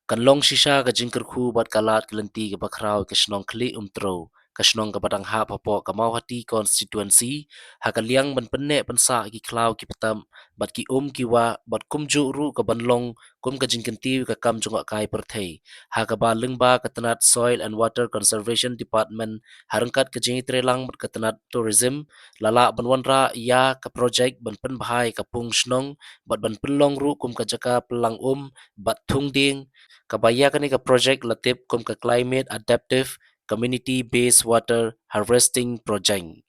Kan long shisha ka jingkar khu bat kalat kelenti ke bakrau ke snong kli umtro ka snong ka badang ha papo ka mau hati constituency ha ka liang ban penne pensa ki klau ki petam bat ki ki wa bat kum ju ru ka ban long kum ka jingkan ti ka kam jungak kai per thei ha ka ba leng ba ka tanat soil and water conservation department harangkat ka jingi trelang bat ka tanat tourism lala ban wanra ya ka project ban pen bahai ka pung snong bat ban penlong ru kum ka jaka pelang bat thung ding kabaya kani ka project latip kum ka climate adaptive community based water harvesting project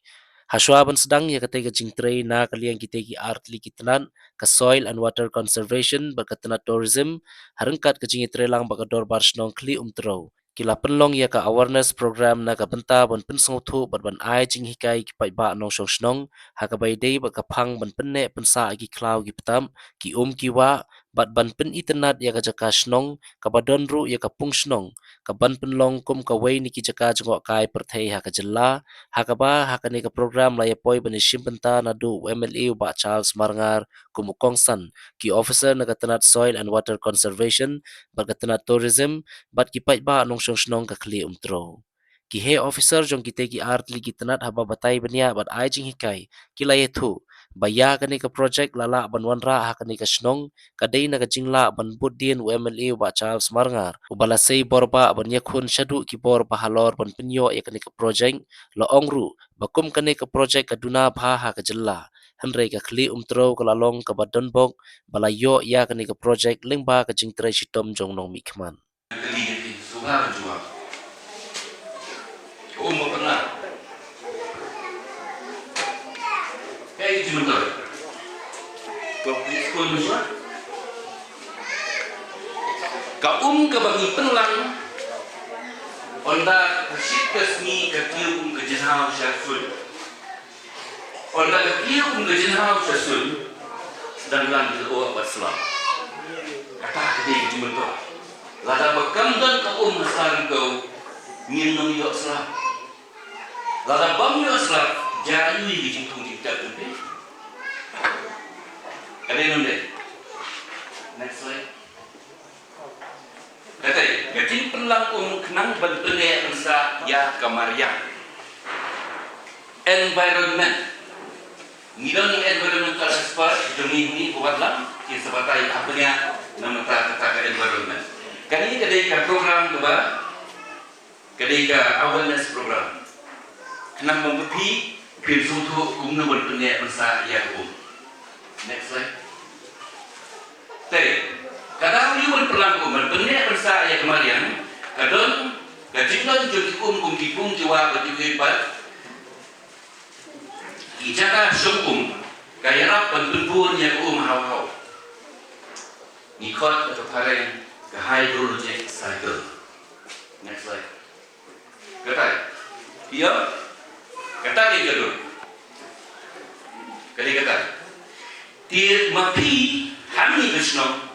Haswa ban sedang ya kate ka jingtray na kaliang kite ki artli kitanan ka soil and water conservation berkatana tourism harengkat ka jingitre lang bakador barsnong kli umtro kila penlong ya ka awareness program na ka benta ban pensong thu bat ban ai jing hikai ki pai ba nong shong snong ha ka bai dei ba ka phang ban penne pensa ki klau ki petam ki wa bat ban pen itenat ya ka jaka snong ka badon ru ya ka pung snong ka ban penlong kum ka wei ni ki jaka jengok kai perthei ha ka jela hakaba hakani ka program la yapoi bani shimpenta na du MLA ba Charles Marngar kumukong san ki officer na katanat soil and water conservation ba katanat tourism bat ki pai ba nong shong shnong ka kli umtro ki he officer jong kite ki art li kitanat haba batai bania bat ai jing hikai ki la yethu baya kani ka project lala ban wanra hakani ka shnong kadai na ka jingla ban budin MLA ba Charles Marngar ubala sei borba ban yakhun shadu ki bor bahalor ban penyo yakani ka project lo ongru bakum kane ka project kaduna bha ha ka jilla hanre ka khli umtro ka lalong ka badon bok balayo ya kane ka project lengba ka jingtre shitom jong nong mi khman kali suha jua mo pernah itu betul kau ikut jua ka bagi penlang onda shit kasmi ka kiu ka jinhau shasul onda ka kiu ka jinhau shasul dan lan di o wasla kata ke di betul lada bakam dan ka masalan kau ngin nong yo sla lada bam yo sla jari di jingtung di tak tu ada nonde next slide kata gajin penlang kenang bentuknya ensa ya kamaria environment ngidon environmental expert demi ini buatlah ki sebagai apanya nama kata environment kan ini kedai program tu ba kedai awareness program kenang membepi pinsutu kumna bentuknya ensa ya next slide tadi kadang liwan pelangkum berbentuk persa ya kemarin kadang kajiklan jukikum kipung jiwa berjukibat ijaka syukum kaya pentumpun yang hau nikot atau pareng ke hydrologic cycle next slide kata iya kata dia gaduh kata tir mapi hami besno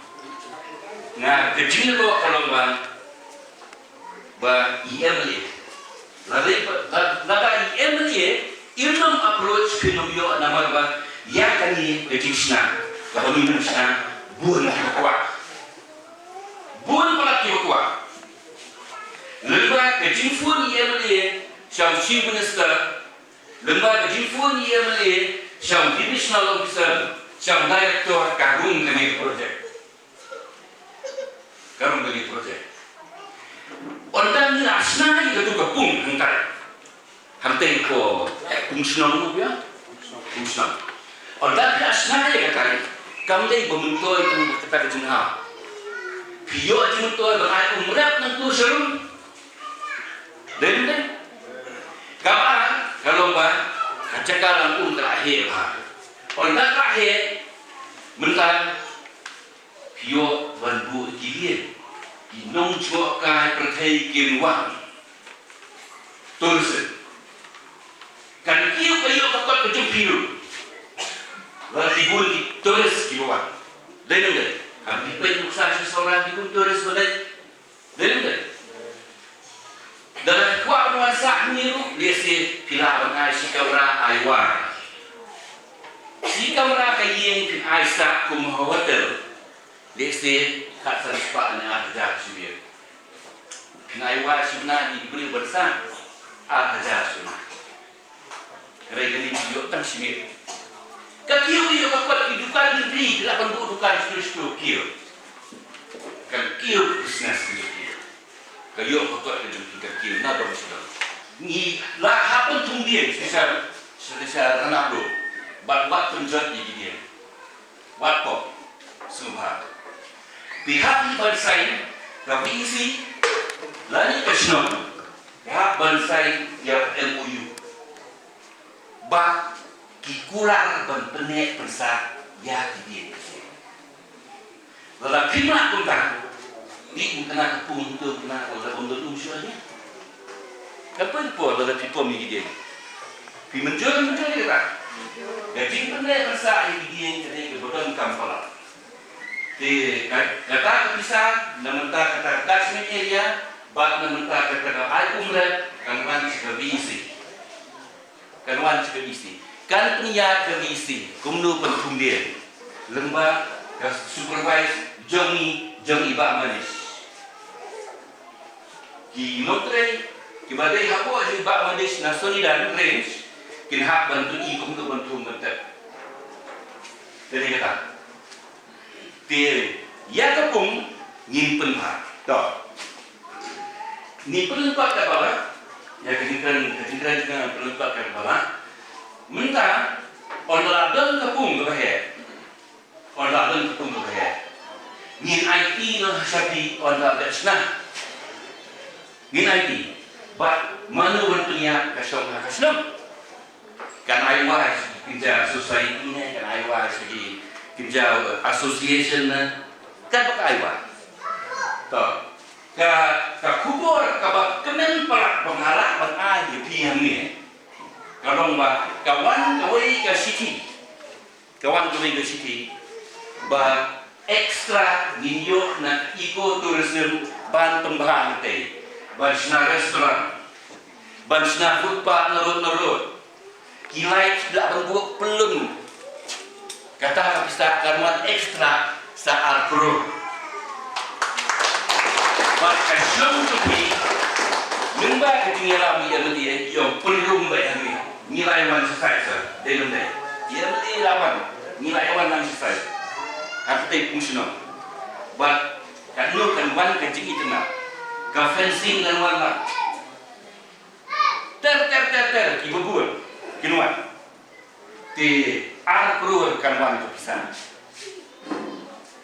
nga kecil ko kalau ba IMLA lada IMLA ilmu approach fenomeno nama ba ya kani kecilnya kalau minum sana bun kuat bun pala kuat lembaga kecil pun IMLA shall chief minister lembaga kecil pun IMLA shall divisional officer shall director kagum kami project karung bagi project. Orang ni asna itu kapung hantar, hantar ko pung senang tu ya, pung senang. Orang ni asna ya kata, kamu ni bermentua itu kata jenah. Pio aja mentua berai umrap nanti serum. Dan kapan kalau kaca kalang terakhir orang terakhir mental Pio banbu kilian inong chua kai perthai kirwan tulse kan kiu kayo kakot kecil piru lagi bul tulis kiwan dengar kami penuksa seseorang itu tulis badai dengar dalam kuat nuansa niru dia si pila bangai si kamera aiwan si kamera kayeng pin aisa kumhawatel Deste kat san spa ni hajar sibir ngai wa sibna ni beri bersan hajar sibna regani yo tang sibir ka kiu yo ka pat ki dukan negeri la ban dukan stu kiu kan kiu business kiu ka yo ka pat ki kiu na ba sudah ni la happen tung dia saya anak lo buat penjat di dia buat kok semua pihak bangsa kami isi lani kesno pihak bangsa yang MOU bah kikular ban penek bangsa ya di dia lelaki nak pun tak di bukan nak pun tu kena kalau untuk usianya apa pun lelaki pun ni dia pi menjual kita jadi penek bangsa yang dia jadi kebetulan kampala di kata bisa namenta kata catchment area bak namenta kata ai umret kanwan sekabisi kan punya kebisi kumnu pentung dia lembah ke supervise jongi bak manis ki motre ki badai hapo aje bak manis nasoni dan range kin hak bantu i kumnu bantu mentet jadi kata ya kapung nyimpen hak toh nyimpen hak ke bawah ya ketinggalan dengan pelengkap ke bawah mentah orang ladang kapung ke bawah orang ladang kapung ke bawah ngin IT lah sapi orang ladang senang ngin IT bat mana bentuknya kasong kan aiwas kerja society ni kan aiwas lagi kerja association kan pakai apa? Toh, ka kubur ka kemen pelak pengarah ban piang ni. Kalau kawan kawai ke city. Ba ekstra ninyo na eco-tourism ban tembang te. Ban sna restoran. Ban sna foodpark narut-narut. Kilai tidak berbuat pelun. Kata bisa karuan ekstra saat pro. Maka semua lembah ketinggalan yang dia yang perlu bayar nilai wan selesai dalam dia. Dia mesti lawan nilai wan yang selesai. Apa tu fungsional? But kalau kan wan kecil itu nak, fencing dan wan nak. Ter, ibu buat, kinuan. Di arkur kan wan tu pisah.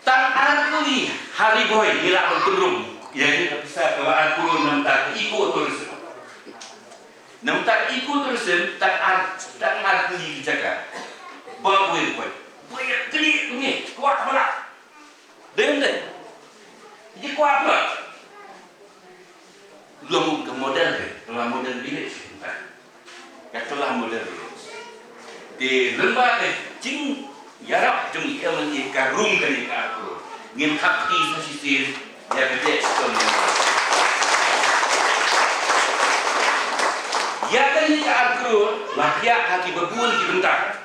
Tak arkur ni hari boy hilak berturun. Jadi bisa kalau arkur nampak ikut tourism. Nampak ikut tourism tak arkur ni dijaga. Bawa boy. Boy keli ni kuat pula. Dengar. Jadi kuat pula. Belum ke model village. Katalah model village. Di lembah cing yarap jung iaman i karung kali aku ngin hakti sasisir ya gede sekali ya kali aku lahya haki berbual di bentar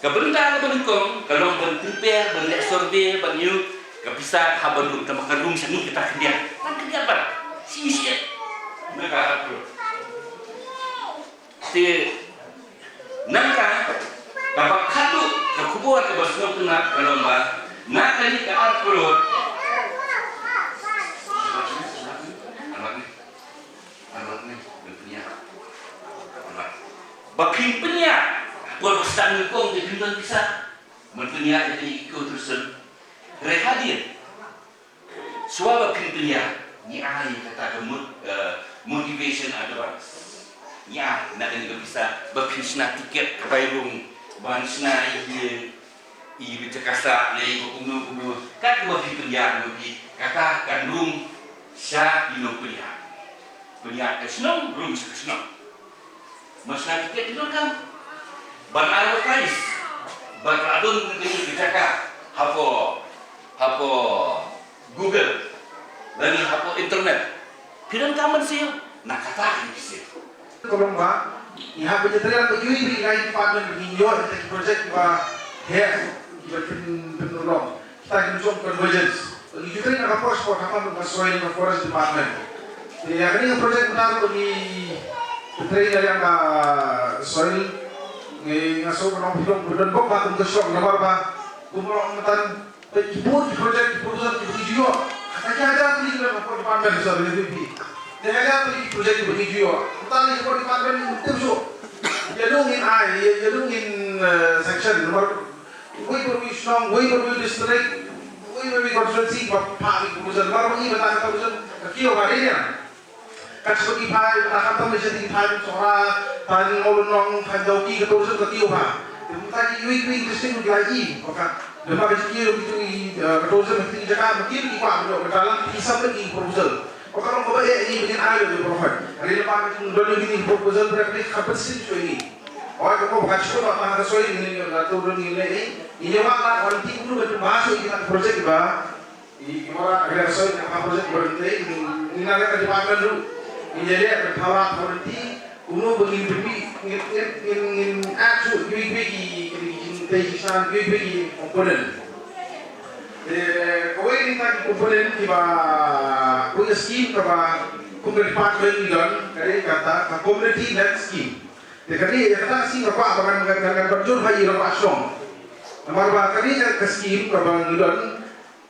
kebentar kebenkong kalau bentriper benlek sorbe banyu kepisah habarung sama karung sani kita kendian kan kendian apa sisi mereka aku si nangka kapag hatu kakubuhat ka basno tuna kalomba nakali ka arkulot anak ni berpunya baking punya buat pesan kong di bintang bisa berpunya jadi ikut terusan rehadir suara baking punya ni ahli kata motivation advance ya, nak ni bisa berpisah tiket ke Bayrung, bansna i bercakap lagi kumu kan berpi penjara berpi kata kandung sya ino penjara senang room senang masna tiket itu kan ban advertise ban adun ni bercakap hapo Google dan hapo internet piran kaman sih nak kata ni sih Kolomba, यहाँ पे जितने लोग यूं ही भी line partner बिगिनियो इतने प्रोजेक्ट वा है kita penolong kita akan convergence bagi kita nak approach for apa sesuai dengan forest department. Jadi akhirnya project benar bagi petri dari angka soil ngaso kalau film budan bok batum ke shop nomor ba kumulong matan kibur project proposal bagi juga aja ada di dalam department besar ini dia ada di project bagi juga matan di department itu so yadungin section nomor we permission we district we constituency pak proposal baru ini betul proposal kio varian kan sebagai pai akan tahu jadi pai suara pai ngolong handauki keturusan kio pa tadi we district lagi maka lepas kio itu keturusan mesti jaga mungkin di pak dalam bisa lagi proposal kalau kau ini begini ayo di profit hari lepas itu dulu gini proposal berarti apa sih ini oh kalau bukan cuma apa sesuai ini atau dulu ini waktu orang tinggi dulu masuk kita project ba gimana ada sesuai apa project berhenti ini ada department dulu ini jadi ada thawat berhenti uno begini ingin actual bagi tejisan bagi komponen kau ini kan komponen tiba punya scheme tiba komponen department ini kan dari kata community net scheme jadi kata sih apa akan berjur haji orang asong nomor kali ke scheme kabang idon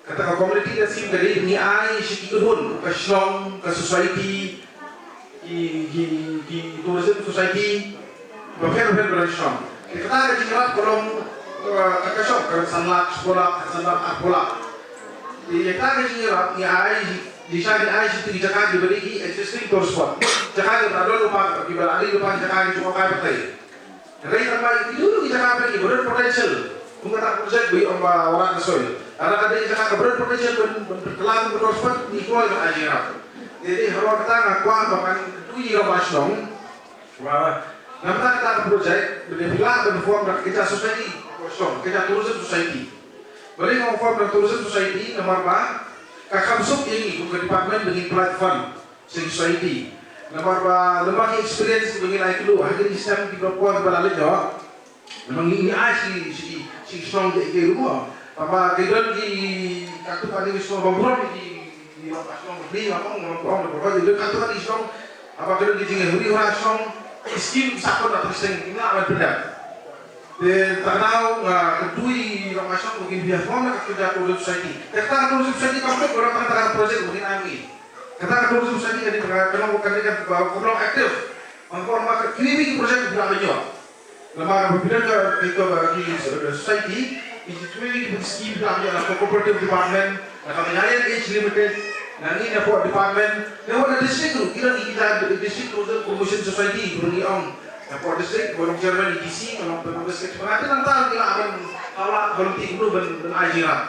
kata community net scheme dari ni ai sikikun ke slong ke society di tourism society berfair berasong kita ada jirat kolom ke shop ke sanlat sekolah di kita ada jirat ni ai di sana ai situ di Jakarta diberi existing tour spot Jakarta berada lupa di Bali lupa Jakarta cuma kaya betul dari tambah itu dulu di Jakarta ini berpotensial bukan tak project bagi orang kesoil ada di Jakarta berpotensial berkelan tour spot di kuala Ajirat jadi kalau kita ngakuan bahkan itu yang masuk bahwa nampak kita project berdefilah berform dan kita society kosong kita tourism society boleh ngomong dan tourism society nomor apa kakak ini bukan department dengan platform society nomor lembaga experience dengan naik dulu akhirnya sistem di perempuan balik jawab memang ini si strong di rumah apa kita di kartu tadi semua bangkrut di lokasi beli apa ngomong berapa jadi kartu tadi strong apa kita di tinggal beli orang strong skim sakit atau sing ini amat beda terkenal kedui lokasi mungkin biar form kerja tourism society kita tourism society komplit orang kata project mungkin angin kata tourism society jadi kenal bukan dia kurang aktif angkor maka kini project berapa jauh lembaga berbeda ke bagi society itu skim berapa jauh cooperative department atau penyayan age limited nanti dapat department lewat district tu kita district tourism promotion society beri dapat district bolong chairman EDC bolong district pengantin nanti kita akan awak volunteer dulu dan ajiran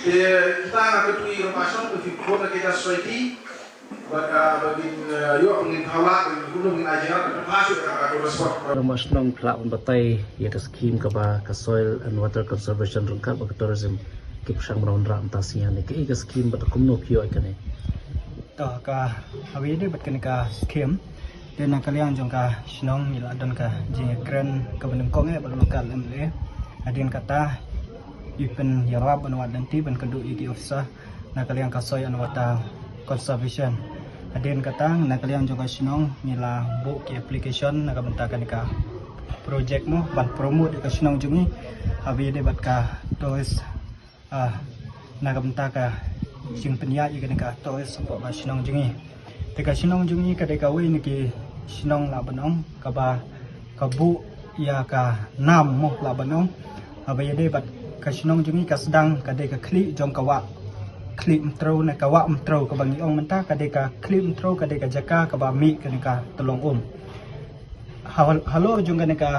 kita nak ketui rumah ke kita society bagi yuk ingin awak dulu ingin ajiran masuk ke respon Mas nong kelak batai ya skim kaba ka soil and water conservation rungkap ke tourism ke sang meron ram tasnya ne ke skim bat kumno kyo ikane to ka hawi de bat kan ka skim dan kalian jong ka snong mila dan ka jing kren ka benung kong e bat lokal MLA adin kata ipen yarab anwat nanti ban kedu iki officer na kalian ka soil and water conservation adin kata na kalian jong ka snong mila bu ki application na ka bentakan ka project mo ban promote ka snong jungi hawi de bat ka tois nagamta ka sing penya ikan ka to support ba sinong jungi te ka sinong jungi ka de ka we ni ki sinong la banong ka ba ka bu ya ka nam mo la banong abaya de bat ka sinong jungi ka sedang ka de ka kli jong ka wa kli mtro na ka wa mtro ka bangi ong menta ka de ka kli mtro ka de ka jaka ka ba mi ka tolong halo jong ka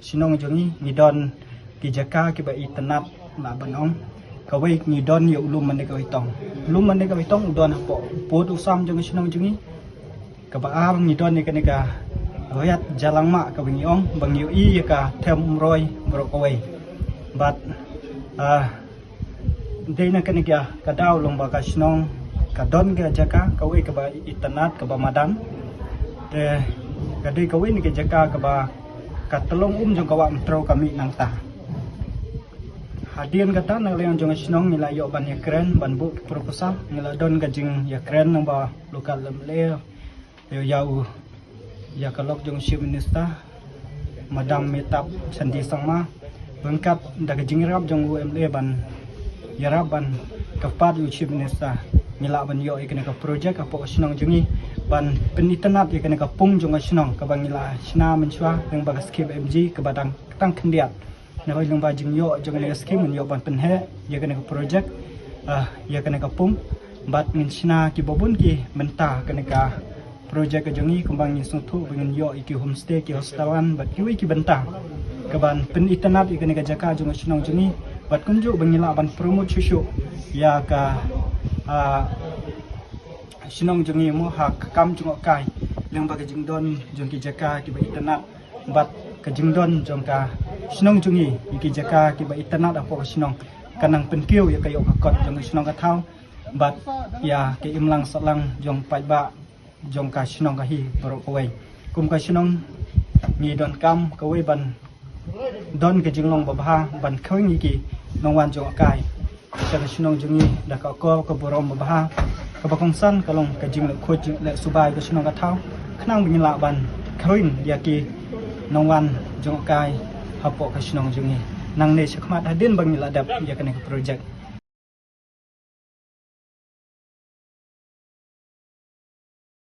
sinong jungi ni don ki jaka ki ba itanap la banong kawai ni don ya ulum mane kawai tong udon po pot usam jeng sinong jengi kabaar ni don ni ka royat jalang mak ka bingi ong bang yu i ka them roy bro kawai but dei na kanika ka daw long ba ka sinong ka don ga jaka kawai ka ba itanat ka ba madan te ka dei kawai ni ka jaka ka ba ka telong jeng kawa mtro kami nang ta hadian kata nak leong jong sinong nila yo ban ya keren ban bu proposal nila don gajing ya keren nang ba lokal lemle yo yau ya kalok jong chief minister madam metap Santi Sangma bengkat dak gajing rap jong UMLA ban ya rap ban kepat yu chief minister nila ban yo ikene ka project apa sinong jongi ban penitenat ikene ka pung jong sinong ka bang nila sina menchwa yang bagas skip MG ke badang tang kendiat na oi lomba jing yo jong le skim yo ban penhe ya kena ka project ya kena ka pum bat min sina ki bobun ki menta kena ka project jongi kembang ni sutu dengan yo iki homestay ki hostelan bat ki ki benta ka ban penitenat ikene ka jaka jong sinong jongi bat kunju bangila ban promote susu ya ka sinong jongi mo hak kam jong kai leng ba jing don jong ki jaka ki ba internet bat ka jing don jong ka sinong jongi ki jaka ki ba internet apo sinong kanang penkiu ya kayo ka kot jong sinong ka thau bat ya ke imlang salang jong pai ba jong ka sinong ka hi bro kawai kum ka sinong ni don kam kawai ban don ka jing long ba ba ban khoi ni ki nong wan jong kai sa sinong jongi da ka ko ka borom ba ba kabakongsan kalong kajing le khoj le subai ka sinong ka thau khnang bin la ban khoin ya ki nongwan jong kai hapo ka sinong jongi nang ne sakmat hadin bang la dap ya kene project